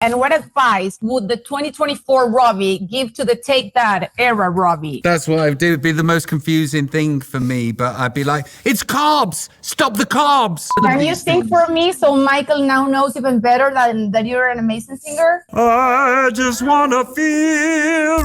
And what advice would the 2024 Robbie give to the Take That era Robbie? That's what I do. It'd be the most confusing thing for me, but I'd be like, it's carbs! Stop the carbs! Can you sing for me so Michael now knows even better that you're an amazing singer? I just wanna feel...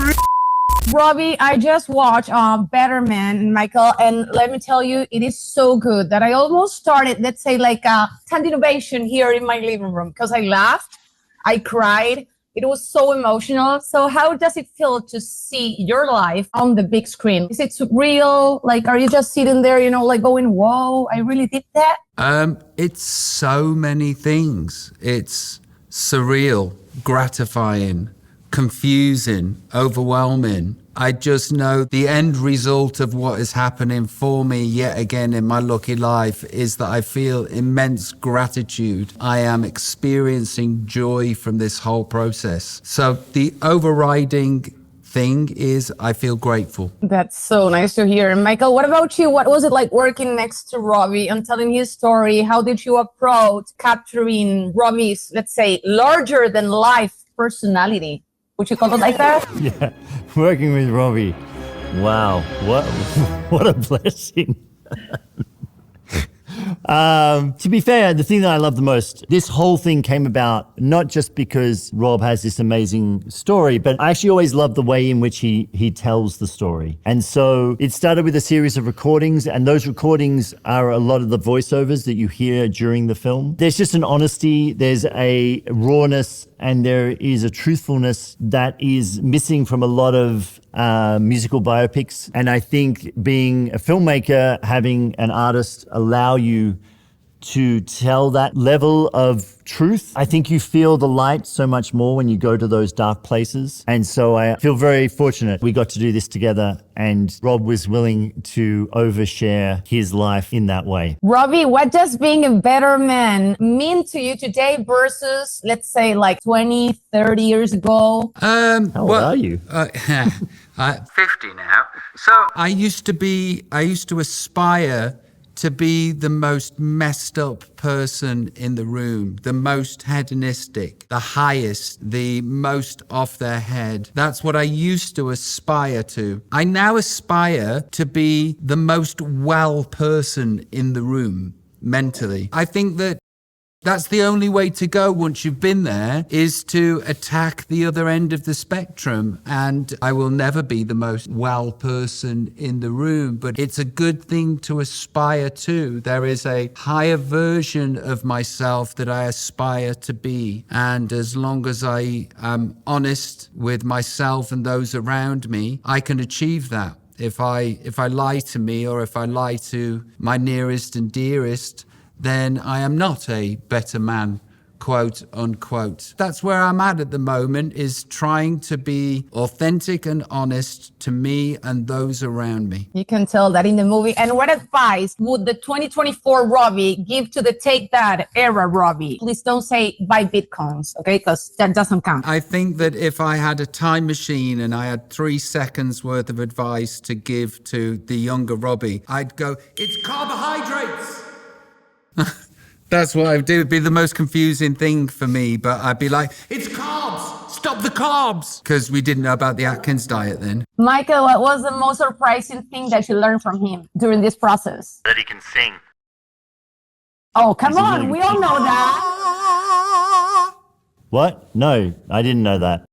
Robbie, I just watched Betterman, Michael, and let me tell you, it is so good that I almost started, let's say, like a standing ovation here in my living room because I laughed. I cried. It was so emotional. So how does it feel to see your life on the big screen? Is it real? Like, are you just sitting there, you know, like going, whoa, I really did that? It's so many things. It's surreal, gratifying, confusing, overwhelming. I just know the end result of what is happening for me yet again in my lucky life is that I feel immense gratitude. I am experiencing joy from this whole process. So the overriding thing is I feel grateful. That's so nice to hear. Michael, what about you? What was it like working next to Robbie and telling his story? How did you approach capturing Robbie's, let's say, larger than life personality? Would you call it like that? Yeah, working with Robbie. Wow, what a blessing. To be fair, the thing that I love the most, this whole thing came about not just because Rob has this amazing story, but I actually always love the way in which he tells the story. And so it started with a series of recordings, and those recordings are a lot of the voiceovers that you hear during the film. There's just an honesty, there's a rawness, and there is a truthfulness that is missing from a lot of musical biopics. And I think being a filmmaker, having an artist allow you to tell that level of truth, I think you feel the light so much more when you go to those dark places. And so I feel very fortunate we got to do this together, and Rob was willing to overshare his life in that way. Robbie, what does being a better man mean to you today versus, let's say, like 20, 30 years ago? How old are you? 50 now. So I used to aspire to be the most messed up person in the room, the most hedonistic, the highest, the most off their head. That's what I used to aspire to. I now aspire to be the most well person in the room mentally. I think that that's the only way to go once you've been there, is to attack the other end of the spectrum. And I will never be the most well person in the room, but it's a good thing to aspire to. There is a higher version of myself that I aspire to be. And as long as I am honest with myself and those around me, I can achieve that. If I lie to me, or if I lie to my nearest and dearest, then I am not a better man, quote unquote. That's where I'm at the moment, is trying to be authentic and honest to me and those around me. You can tell that in the movie. And what advice would the 2024 Robbie give to the Take That era Robbie? Please don't say buy Bitcoins, okay? Because that doesn't count. I think that if I had a time machine and I had 3 seconds worth of advice to give to the younger Robbie, I'd go, it's carbohydrates. That's what I do. It'd be the most confusing thing for me, but I'd be like, it's carbs! Stop the carbs! Because we didn't know about the Atkins diet then. Michael, what was the most surprising thing that you learned from him during this process? That he can sing. Oh, come on. We all know that. What? No, I didn't know that.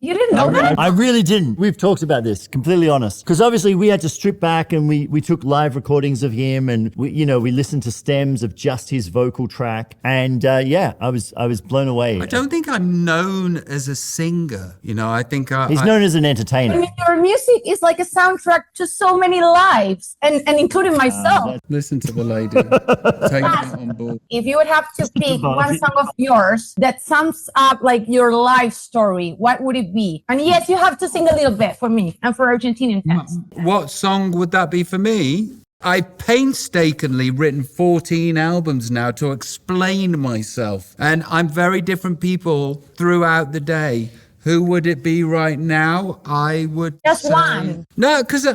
You didn't know that? I really didn't. We've talked about this, completely honest. Because obviously we had to strip back, and we took live recordings of him, and we listened to stems of just his vocal track. And yeah, I was blown away. I don't think I'm known as a singer. I think he's known as an entertainer. I mean, your music is like a soundtrack to so many lives, and including myself. Listen to the lady. Take that on board. If you would have to pick one song of yours that sums up like your life story, what would it be? And yes, you have to sing a little bit for me and for Argentinian fans. What song would that be for me? I've painstakingly written 14 albums now to explain myself, and I'm very different people throughout the day. Who would it be right now? I would just say... one. No, because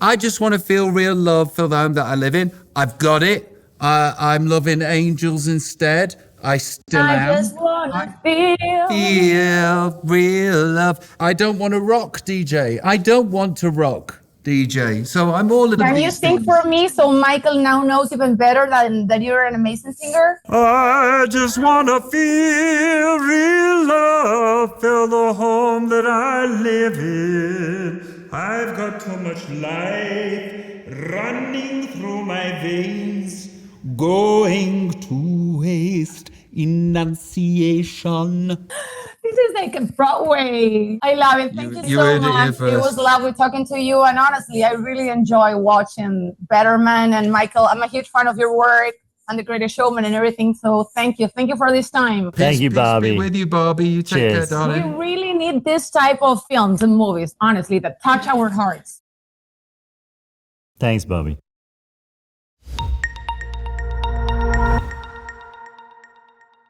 I just want to feel real love for the home that I live in. I've got it. I'm loving angels instead. I still I am. just wanna feel. Feel real love. I don't want to rock, DJ. I don't want to rock, DJ. So I'm all of Can these you sing things. for me so Michael now knows even better that you're an amazing singer? I just want to feel real love, feel the home that I live in. I've got too much life running through my veins, going to waste enunciation. This is like a Broadway. I love it. Thank you You so heard it here much. It first. was lovely talking to you. And honestly, I really enjoy watching Betterman and Michael. I'm a huge fan of your work and The Greatest Showman and everything. So thank you. Thank you for this time. Thank you, Peace Barbie. be with you, Barbie. You take Cheers. care, We darling. really need this type of films and movies, honestly, that touch our hearts. Thanks, Bobby.